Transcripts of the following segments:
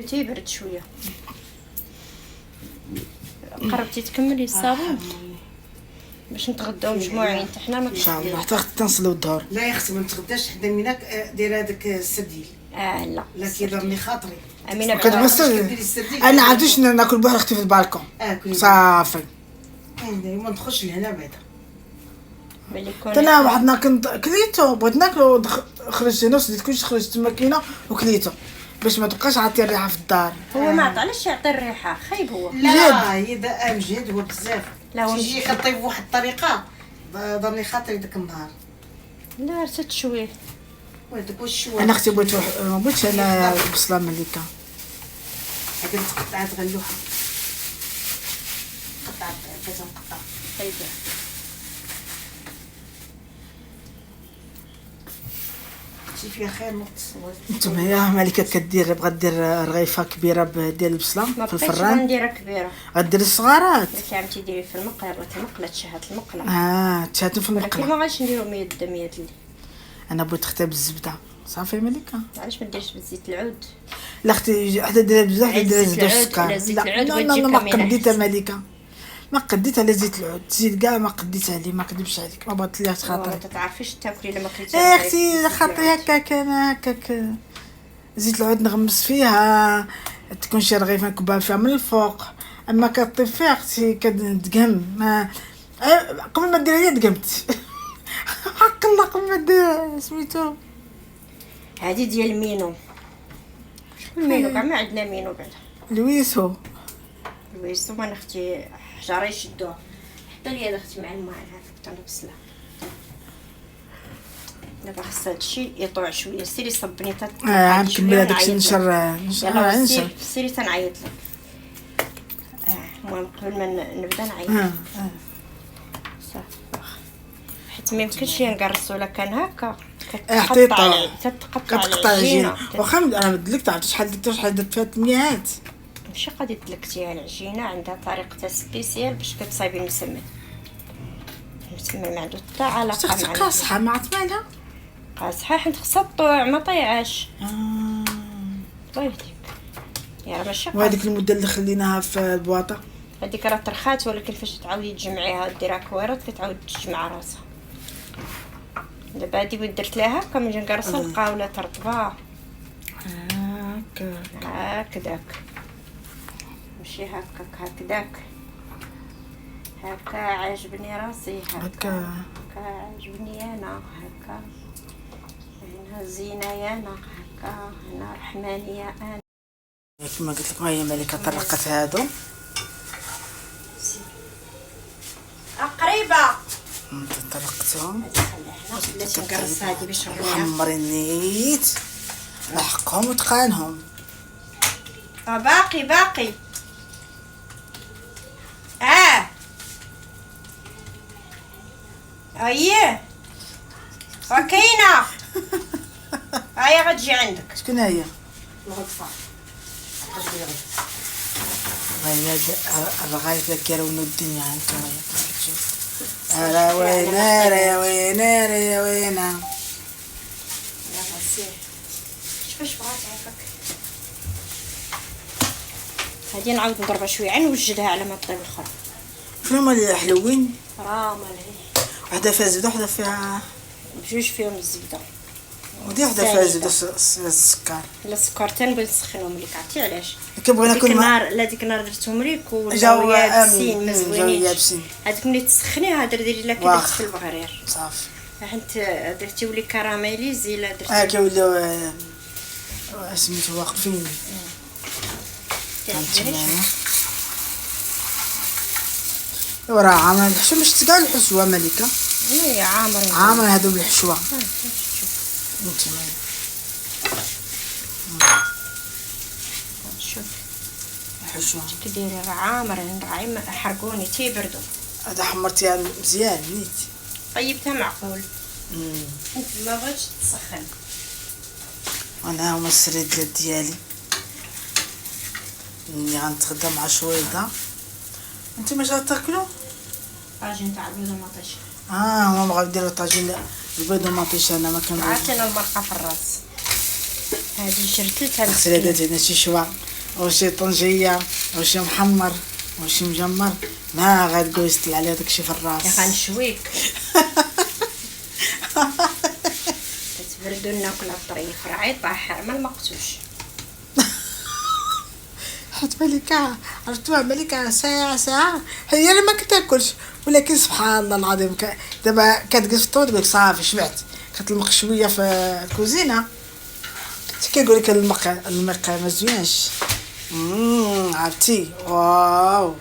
تيبرد شويه. قربتي تكملي الصابون باش نتغداو مجموعين حتى حنا ما ان شاء الله حتى تنصلوا الظهر. لا يا اختي ما نتغداش حدا منك، دير هذاك السرديل. لا لا كيضرني خاطري. امينه كنت بس انا عادش ناكل بوحدي اختي في البالكون صافي. ما ندخلش لهنا بعدا. انا واحد ناكل كليتو بغيت ناكلو خرجت هنا وسديت كلشي، خرجت الماكينه وكليتو باش ما تبقاش عاطي الريحه في الدار. هو ما عطاش يعطي الريحه خايب هو. لا اذا مجهد هو بزاف. لا هو تيجي كطيب بواحد الطريقه ضرني خاطري داك النهار. لا رست شويه وهذاك واش شويه. انا اختي بغيت ما بغيتش انا البصله مليكه. هذه متقطعات غلوحه قطعت كذا مقطع. طيب شي فيها خير نقص. نتوما يا ملكه كدير بغات دير رغيفه كبيره ديال البصله في الفران. نديرها كبيره غدير الصغارات. داك عام تيديري في المقله بغات المقله تشهات المقله. تشهاتو في ولكن المقله. ما غاديش نديرو 100 اللي. انا بغيت اختها بالزبده صافي ملكه. علاش ما ديرش بالزيت العود؟ لا اختي حدا ديرها بزاف حدا ديرها زيت السكر. لا ما قديتها ملكه، ما قديت على زيت العود، زيت كاع ما قديت عليه، ما كذبش عليك، ما بغيت ليها خاطري. ما تعرفيش تاكلي الا ما كليتيش. اختي خاطري هكاك انا هكاك زيت العود نغمس فيها تكون شي رغيفه نكبها فيها من الفوق، اما كطيب فيها اختي كتدقم. ما قبل ما دير هي دقمت حق الله قبل ما دير سميتو هذه ديال مينو. شكون مينو؟ كاع ما عندنا مينو بعدا. لويسو ما اختي حجره يشدوها حتى لي اختي مع الماء عافاك تنغسلها. دابا خص هادشي يطوع شويه. سيري صبني نكمل هذاك الشيء نشر سيري تنعيط لك. المهم قبل ما نبدا نعيط صافي حيت ما يمكنش نقرصو. لا كان هكا كتقطع العجينه. واخا انا بدلك تعرف شحال درت فيها تميات. ماشي غادي تلكتيها العجينه، عندها طريقتها سبيسيال باش كتصايبي المسمن ما عنده حتى علاقه مع قاصحه ما عرفت مالها قاصحه حيت خصها تطوع ما طيعاش. طيبتك يا راه ماشي وهذيك المده اللي خليناها في البواطه هذيك راه ترخات، ولكن فاش تعاودي تجمعيها وديرها كويرات كتعاود تجمع راسها. دابا هادي بغيت درت لها هكا من نقرصها نلقاها ولات رطبه هكذاك ماشي هكاك هكا عجبني راسي هكا عجبني انا هكا هنا زينه انا هكا هنا رحمانيه انا. كما قلت لكم هي ملكه طرقت هادو قريبه طرقتهم بلاتي نقرص هادي باش حمري النيت لحقهم وتقانهم. باقي اييه وكاينه هيا غتجي عندك. شكون هي؟ الغرفه هي الرغايف كيرونوا الدنيا هانتوما كتشوف. راه وينه يا غسيل كيفاش بغات هكاك. هادي نعاود نضربها شويه عين نوجدها على ما طيب الاخرى. شنو هما اللي حلوين؟ راه مالهي وحده فيها زبده وحده فيها بجوج فيهم الزبده ودي وحده فيها زبده السكر. لا السكر تنبغي نسخنهم لك عرفتي علاش؟ كنبغي ناكل ديك النهار درتهم ليك وجاو يابسين ما زوينينش. هذيك ملي تسخنيها ديري لها كي في البغرير صافي حيت درتي ولي كراميليزي. لا درتي كيوليو سميتو واقفين. وراه عامر الحشوه باش تقال الحشوه ملكه. اي عامر هادو بالحشوه. شوف الحشوه كديري راه عامر حرقوني تيبردوا. هذا حمرتيها مزيان نيت طيبتها معقول. انت ما بغيتش تسخن. انا هما السريدلات ديالي اللي غنتغدى مع شويده. انتما اش غتاكلوا؟ طاجين تاع البيض ومطيش. هما بغاو يديروا طاجين البيض ومطيش. انا ما كنبغيش. عرفتي انا المرقه في الراس هذه جرتلتها غسل هذا مسكينة. هنا شي شوا او شي طنجيه او شي محمر او شي مجمر، ما غتقول يستل عليها داكشي في الراس. غنشويك تبردو ناكل الطريف راه يطاح ما المقتوش. حيت ملكة عرفتوها ملكة ساعة هي اللي ما كتاكلش، ولكن سبحان الله العظيم دابا كتجلس في الطوط تقولك صافي شبعت، كتلمق شوية في الكوزينة كيقول لك المق مزيانش. عرفتي واو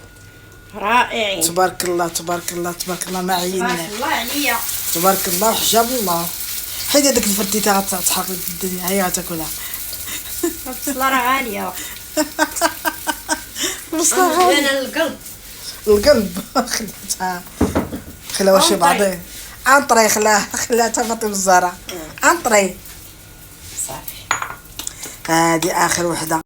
رائعين تبارك الله تبارك الله تبارك الله ما عيننا تبارك الله عليا. تبارك الله وحجاب الله. حيت هذاك الفتيته غتحرق لك الدنيا، هي غتاكلها. البصله راه غاليه بصح غالي. انا القلب القلب خلاتها خلاوها شي بعضين انطري خلاها فاطمه الزهراء انطري. صافي هذه اخر وحده.